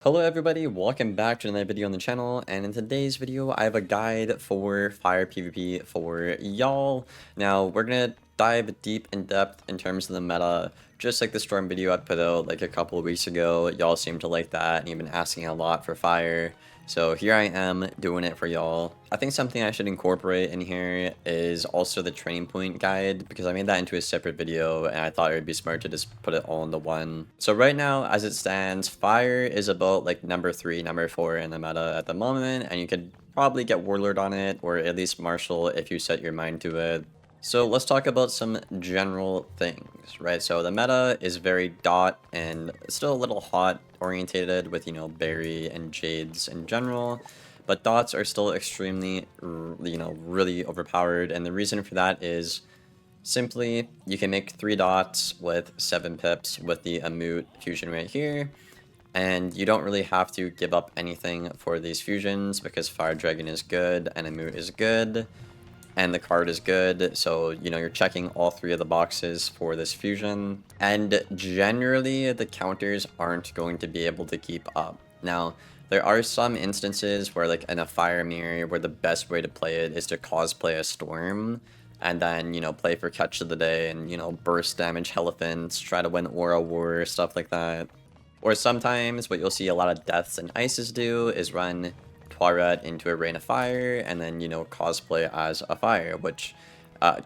Hello everybody, welcome back to another video on the channel, and in today's video I have a guide for fire PvP for y'all. Now we're gonna dive deep in depth in terms of the meta, just like the storm video I put out like a couple of weeks ago. Y'all seem to like that and you've been asking a lot for fire. So here I am doing it for y'all. I think something I should incorporate in here is also the training point guide, because I made that into a separate video and I thought it would be smart to just put it all into one. So right now, as it stands, fire is about like number 3, number 4 in the meta at the moment, and you could probably get warlord on it, or at least marshal if you set your mind to it. So let's talk about some general things, right? So the meta is very dot and still a little hot orientated with, berry and jades in general, but dots are still extremely, really overpowered. And the reason for that is simply you can make 3 dots with 7 pips with the Amut fusion right here. And you don't really have to give up anything for these fusions because Fire Dragon is good and Amut is good. And the card is good, so you're checking all 3 of the boxes for this fusion, and generally the counters aren't going to be able to keep up. Now there are some instances where, like in a fire mirror, where the best way to play it is to cosplay a storm and then play for catch of the day and burst damage elephants, try to win aura war, stuff like that. Or sometimes what you'll see a lot of deaths and ices do is run Toilet into a rain of fire and then cosplay as a fire, which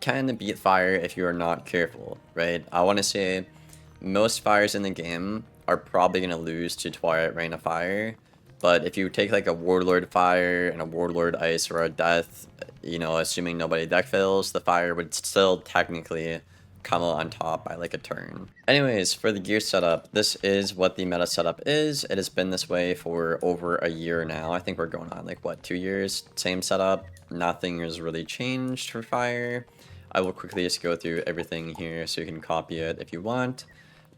can beat fire if you are not careful, right? I want to say most fires in the game are probably going to lose to Twilight Rain of Fire, but if you take like a Warlord Fire and a Warlord Ice or a Death, assuming nobody deck fails, the fire would still technically come out on top by like a turn. Anyways, for the gear setup, this is what the meta setup is. It has been this way for over a year now. I think we're going on like, what, 2 years? Same setup. Nothing has really changed for fire. I will quickly just go through everything here so you can copy it if you want.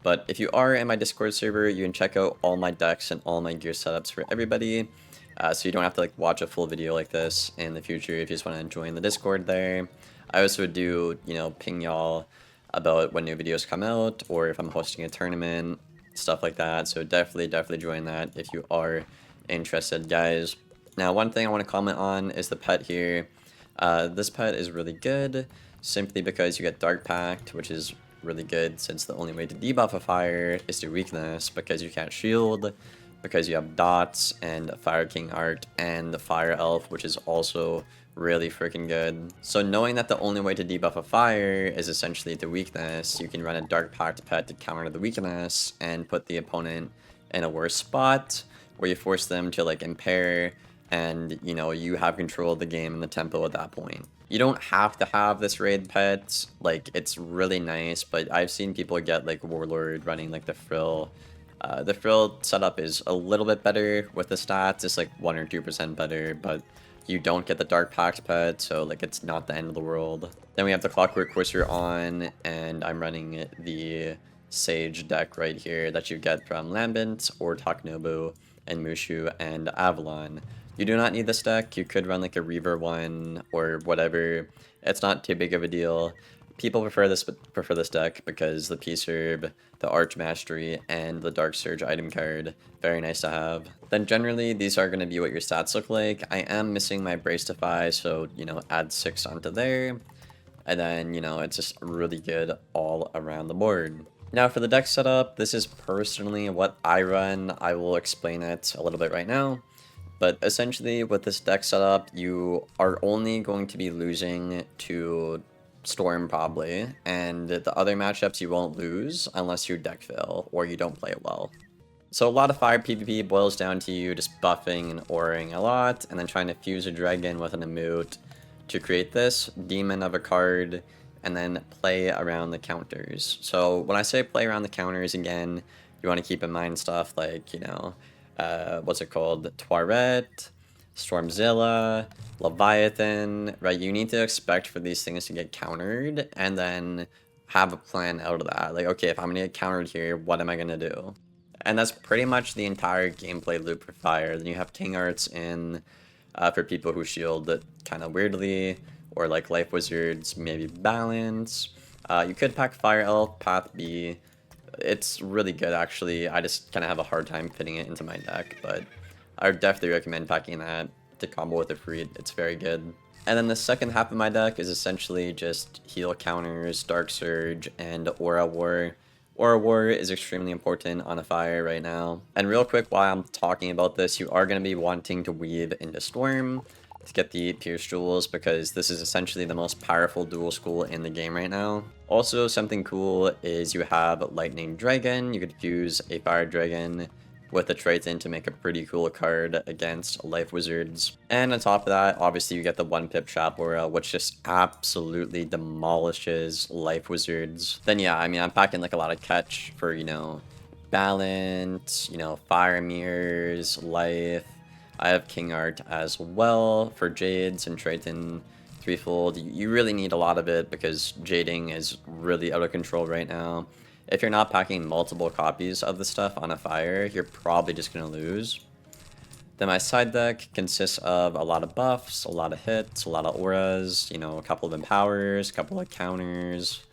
But if you are in my Discord server, you can check out all my decks and all my gear setups for everybody. So you don't have to like watch a full video like this in the future if you just want to join the Discord there. I also do, ping y'all about when new videos come out, or if I'm hosting a tournament, stuff like that. So definitely join that if you are interested, guys. Now, one thing I want to comment on is the pet here. This pet is really good, simply because you get Dark Pact, which is really good since the only way to debuff a fire is to weakness, because you can't shield, because you have dots and Fire King art and the Fire Elf, which is also really freaking good. So knowing that the only way to debuff a fire is essentially the weakness, you can run a Dark Pact pet to counter the weakness and put the opponent in a worse spot where you force them to like impair, and you have control of the game and the tempo at that point. You don't have to have this raid pet, like it's really nice, but I've seen people get like Warlord running like the Frill. The Frill setup is a little bit better with the stats, it's like 1 or 2% better, but you don't get the Dark Pact pet, so like it's not the end of the world. Then we have the Clockwork Courser on, and I'm running the Sage deck right here that you get from Lambent or Taknobu and Mushu and Avalon. You do not need this deck. You could run like a Reaver one or whatever. It's not too big of a deal. People prefer this deck because the P-Serb, the Arch Mastery, and the Dark Surge item card, very nice to have. Then generally, these are going to be what your stats look like. I am missing my Brace Defy, so, add 6 onto there. And then, it's just really good all around the board. Now for the deck setup, this is personally what I run. I will explain it a little bit right now. But essentially, with this deck setup, you are only going to be losing to Storm probably, and the other matchups you won't lose unless you deck fail or you don't play it well. So a lot of fire PvP boils down to you just buffing and auraing a lot, and then trying to fuse a dragon with an Amut to create this demon of a card, and then play around the counters. So when I say play around the counters, again, you want to keep in mind stuff like, what's it called? Toilet, Stormzilla, Leviathan, right? You need to expect for these things to get countered and then have a plan out of that. Like, okay, if I'm gonna get countered here, what am I gonna do? And that's pretty much the entire gameplay loop for fire. Then you have King Arts in for people who shield it kind of weirdly, or like Life Wizards, maybe balance. You could pack Fire Elf, Path B, It's really good actually. I just kind of have a hard time fitting it into my deck, but I would definitely recommend packing that to combo with the Freed. It's very good. And then the second half of my deck is essentially just heal counters, Dark Surge, and Aura War. Aura War is extremely important on a fire right now. And real quick, while I'm talking about this, you are going to be wanting to weave into Storm to get the Pierce Jewels, because this is essentially the most powerful dual school in the game right now. Also, something cool is you have Lightning Dragon. You could use a Fire Dragon with a Triton to make a pretty cool card against Life Wizards. And on top of that, obviously you get the 1-pip Trap Aura, which just absolutely demolishes Life Wizards. Then yeah, I mean, I'm packing like a lot of catch for, you know, Balance, you know, Fire Mirrors, Life. I have King Art as well for Jades and Triton threefold. You really need a lot of it because Jading is really out of control right now. If you're not packing multiple copies of the stuff on a fire, you're probably just going to lose. Then my side deck consists of a lot of buffs, a lot of hits, a lot of auras, you know, a couple of empowers, a couple of counters.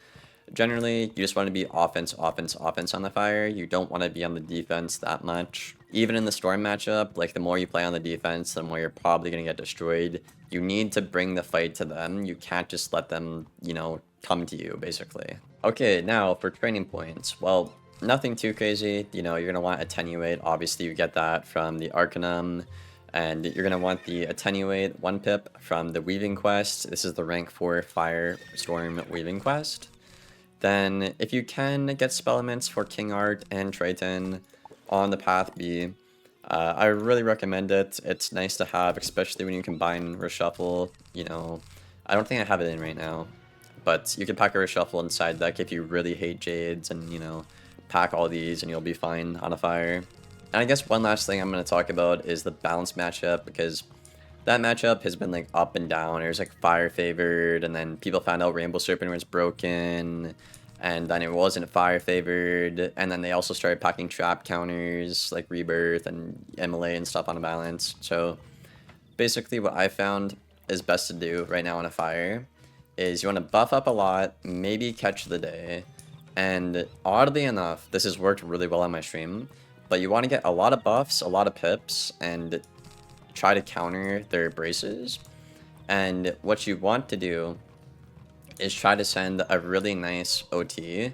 Generally, you just want to be offense, offense, offense on the fire. You don't want to be on the defense that much. Even in the Storm matchup, like the more you play on the defense, the more you're probably going to get destroyed. You need to bring the fight to them. You can't just let them, you know, come to you, basically. Okay, now for training points. Well, nothing too crazy. You know, you're going to want Attenuate. Obviously, you get that from the Arcanum. And you're going to want the Attenuate 1-pip from the Weaving Quest. This is the rank 4 Firestorm Weaving Quest. Then, if you can, get Spellaments for King Art and Triton on the path B. I really recommend it. It's nice to have, especially when you combine Reshuffle. You know, I don't think I have it in right now. But you can pack a Reshuffle inside deck if you really hate Jades and, you know, pack all these and you'll be fine on a fire. And I guess one last thing I'm going to talk about is the balance matchup, because that matchup has been like up and down. There's like fire favored, and then people found out Rainbow Serpent was broken, and then it wasn't fire favored, and then they also started packing trap counters like Rebirth and MLA and stuff on a balance. So basically what I found is best to do right now on a fire is you want to buff up a lot, maybe catch the day, and oddly enough, this has worked really well on my stream, but you want to get a lot of buffs, a lot of pips, and try to counter their braces. And what you want to do is try to send a really nice OT,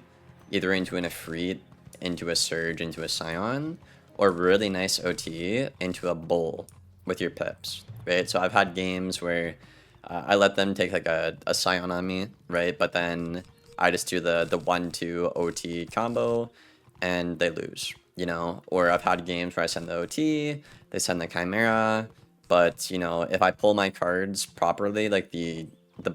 either into an Ifrit, into a Surge, into a Scion, or really nice OT into a Bull with your pips, right? So I've had games where I let them take like a Scion on me, right? But then I just do the 1-2 OT combo and they lose, you know? Or I've had games where I send the OT, they send the Chimera, but, you know, if I pull my cards properly, like the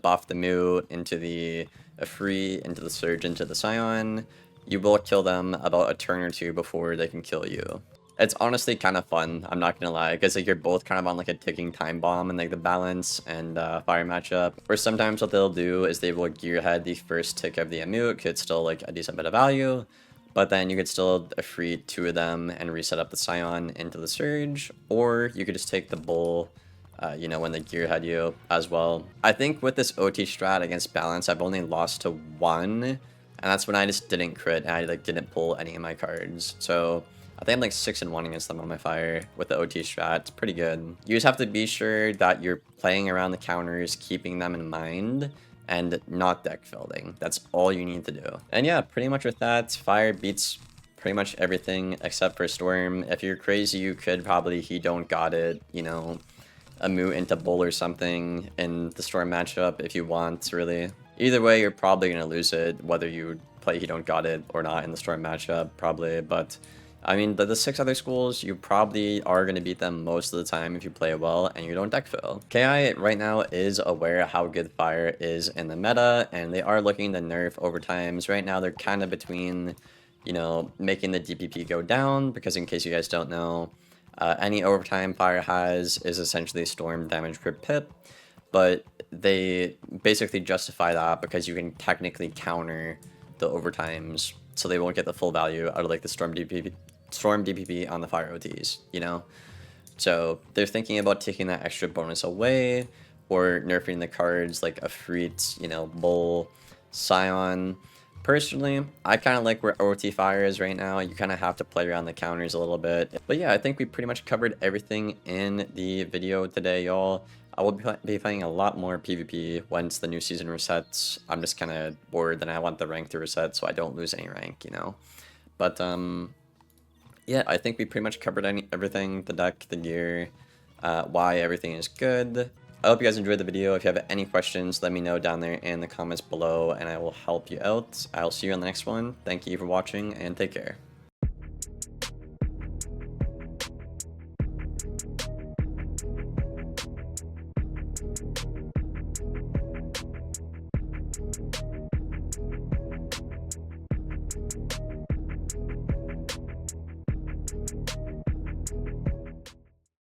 buff, the Mute, into the Ifrit, into the Surge, into the Scion, you will kill them about a turn or two before they can kill you. It's honestly kind of fun, I'm not gonna lie, because like you're both kind of on like a ticking time bomb and like the balance and fire matchup. Or sometimes what they'll do is they will gearhead the first tick of the Amute, it's still like a decent bit of value, but then you could still Ifrit 2 of them and reset up the Scion into the Surge, or you could just take the Bull, you know, when they gearhead you as well. I think with this OT strat against balance, I've only lost to 1, and that's when I just didn't crit and I like didn't pull any of my cards. So I think I'm like 6-1 against them on my fire with the OT strat. It's pretty good. You just have to be sure that you're playing around the counters, keeping them in mind, and not deck building. That's all you need to do. And yeah, pretty much with that, fire beats pretty much everything except for Storm. If you're crazy, you could probably He Don't Got It, you know, a Moot into Bull or something in the Storm matchup if you want, really. Either way, you're probably going to lose it, whether you play He Don't Got It or not in the Storm matchup, probably, but I mean, the 6 other schools, you probably are going to beat them most of the time if you play well and you don't deck fill. KI right now is aware how good fire is in the meta, and they are looking to nerf overtimes. Right now, they're kind of between, you know, making the DPP go down, because in case you guys don't know, any overtime fire has is essentially Storm damage per pip, but they basically justify that because you can technically counter the overtimes, so they won't get the full value out of like the Storm DPP on the fire OTs, you know? So they're thinking about taking that extra bonus away, or nerfing the cards like Ifrit, you know, Bull, Scion. Personally, I kind of like where OT Fire is right now. You kind of have to play around the counters a little bit. But yeah, I think we pretty much covered everything in the video today, y'all. I will be playing a lot more PvP once the new season resets. I'm just kind of bored and I want the rank to reset so I don't lose any rank, you know? But, yeah, I think we pretty much covered everything, the deck, the gear, why everything is good. I hope you guys enjoyed the video. If you have any questions, let me know down there in the comments below, and I will help you out. I'll see you on the next one. Thank you for watching, and take care.